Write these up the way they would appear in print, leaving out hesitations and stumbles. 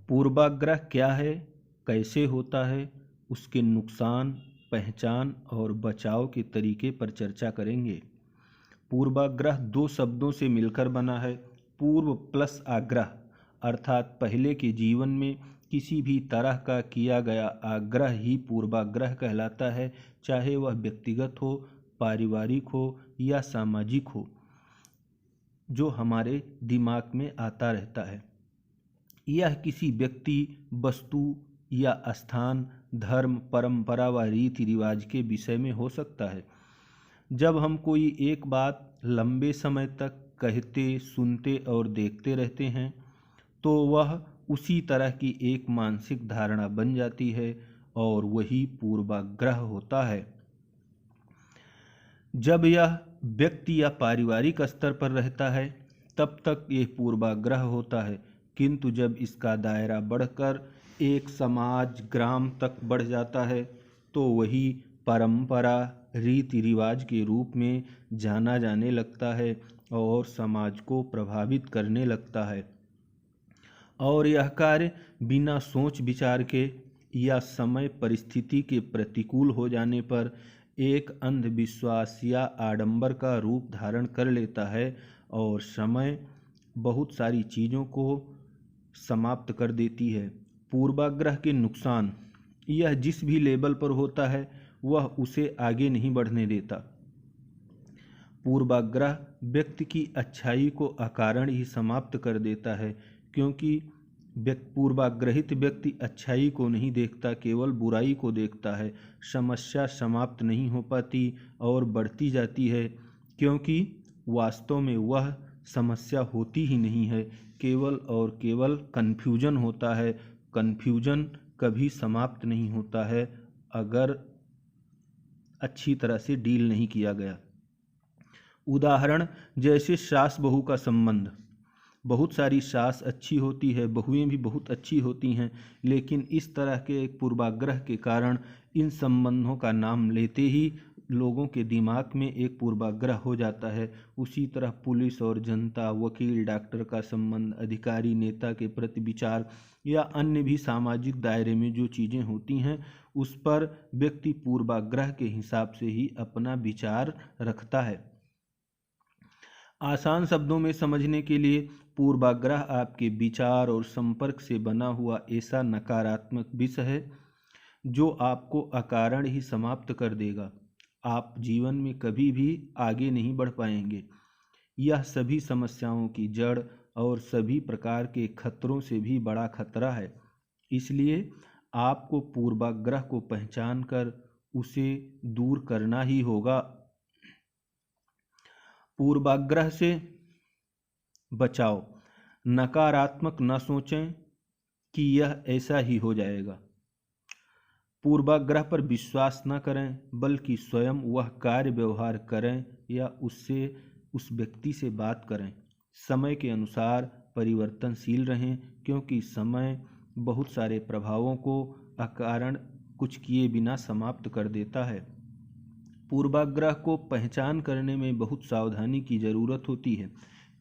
पूर्वाग्रह क्या है, कैसे होता है, उसके नुकसान, पहचान और बचाव के तरीके पर चर्चा करेंगे। पूर्वाग्रह दो शब्दों से मिलकर बना है। पूर्व प्लस आग्रह, अर्थात पहले के जीवन में किसी भी तरह का किया गया आग्रह ही पूर्वाग्रह कहलाता है, चाहे वह व्यक्तिगत हो, पारिवारिक हो या सामाजिक हो, जो हमारे दिमाग में आता रहता है। यह किसी व्यक्ति, वस्तु या स्थान, धर्म, परंपरा व रीति रिवाज के विषय में हो सकता है। जब हम कोई एक बात लंबे समय तक कहते, सुनते और देखते रहते हैं, तो वह उसी तरह की एक मानसिक धारणा बन जाती है और वही पूर्वाग्रह होता है। जब यह व्यक्ति या पारिवारिक स्तर पर रहता है, तब तक ये पूर्वाग्रह होता है, किंतु जब इसका दायरा बढ़कर एक समाज, ग्राम तक बढ़ जाता है, तो वही परंपरा, रीति रिवाज के रूप में जाना जाने लगता है और समाज को प्रभावित करने लगता है। और यह कार्य बिना सोच विचार के या समय परिस्थिति के प्रतिकूल हो जाने पर एक अंधविश्वास या आडंबर का रूप धारण कर लेता है और समय बहुत सारी चीज़ों को समाप्त कर देती है। पूर्वाग्रह के नुकसान, यह जिस भी लेवल पर होता है वह उसे आगे नहीं बढ़ने देता। पूर्वाग्रह व्यक्ति की अच्छाई को अकारण ही समाप्त कर देता है, क्योंकि पूर्वाग्रहित व्यक्ति अच्छाई को नहीं देखता, केवल बुराई को देखता है। समस्या समाप्त नहीं हो पाती और बढ़ती जाती है, क्योंकि वास्तव में वह समस्या होती ही नहीं है, केवल और केवल कन्फ्यूजन होता है। कन्फ्यूजन कभी समाप्त नहीं होता है अगर अच्छी तरह से डील नहीं किया गया। उदाहरण जैसे सास बहू का संबंध। बहुत सारी सास अच्छी होती है, बहुएं भी बहुत अच्छी होती हैं, लेकिन इस तरह के एक पूर्वाग्रह के कारण इन संबंधों का नाम लेते ही लोगों के दिमाग में एक पूर्वाग्रह हो जाता है। उसी तरह पुलिस और जनता, वकील, डॉक्टर का संबंध, अधिकारी, नेता के प्रति विचार या अन्य भी सामाजिक दायरे में जो चीज़ें होती हैं, उस पर व्यक्ति पूर्वाग्रह के हिसाब से ही अपना विचार रखता है। आसान शब्दों में समझने के लिए, पूर्वाग्रह आपके विचार और संपर्क से बना हुआ ऐसा नकारात्मक विष है जो आपको अकारण ही समाप्त कर देगा। आप जीवन में कभी भी आगे नहीं बढ़ पाएंगे। यह सभी समस्याओं की जड़ और सभी प्रकार के खतरों से भी बड़ा खतरा है। इसलिए आपको पूर्वाग्रह को पहचान कर उसे दूर करना ही होगा। पूर्वाग्रह से बचाओ। नकारात्मक न सोचें कि यह ऐसा ही हो जाएगा। पूर्वाग्रह पर विश्वास न करें, बल्कि स्वयं वह कार्य व्यवहार करें या उससे उस व्यक्ति से बात करें। समय के अनुसार परिवर्तनशील रहें, क्योंकि समय बहुत सारे प्रभावों को अकारण कुछ किए बिना समाप्त कर देता है। पूर्वाग्रह को पहचान करने में बहुत सावधानी की ज़रूरत होती है,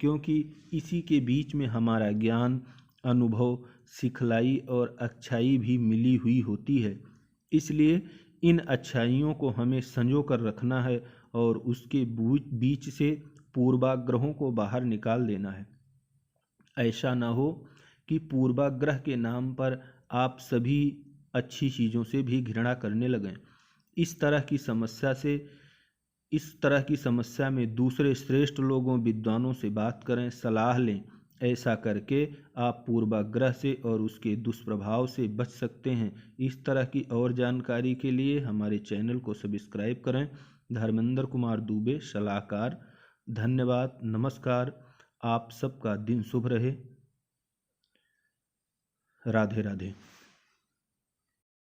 क्योंकि इसी के बीच में हमारा ज्ञान, अनुभव, सिखलाई और अच्छाई भी मिली हुई होती है। इसलिए इन अच्छाइयों को हमें संजो कर रखना है और उसके बीच से पूर्वाग्रहों को बाहर निकाल देना है। ऐसा न हो कि पूर्वाग्रह के नाम पर आप सभी अच्छी चीज़ों से भी घृणा करने लगें। इस तरह की समस्या में दूसरे श्रेष्ठ लोगों, विद्वानों से बात करें, सलाह लें। ऐसा करके आप पूर्वाग्रह से और उसके दुष्प्रभाव से बच सकते हैं। इस तरह की और जानकारी के लिए हमारे चैनल को सब्सक्राइब करें। धर्मेंद्र कुमार दुबे, सलाहकार। धन्यवाद, नमस्कार। आप सबका दिन शुभ रहे। राधे राधे।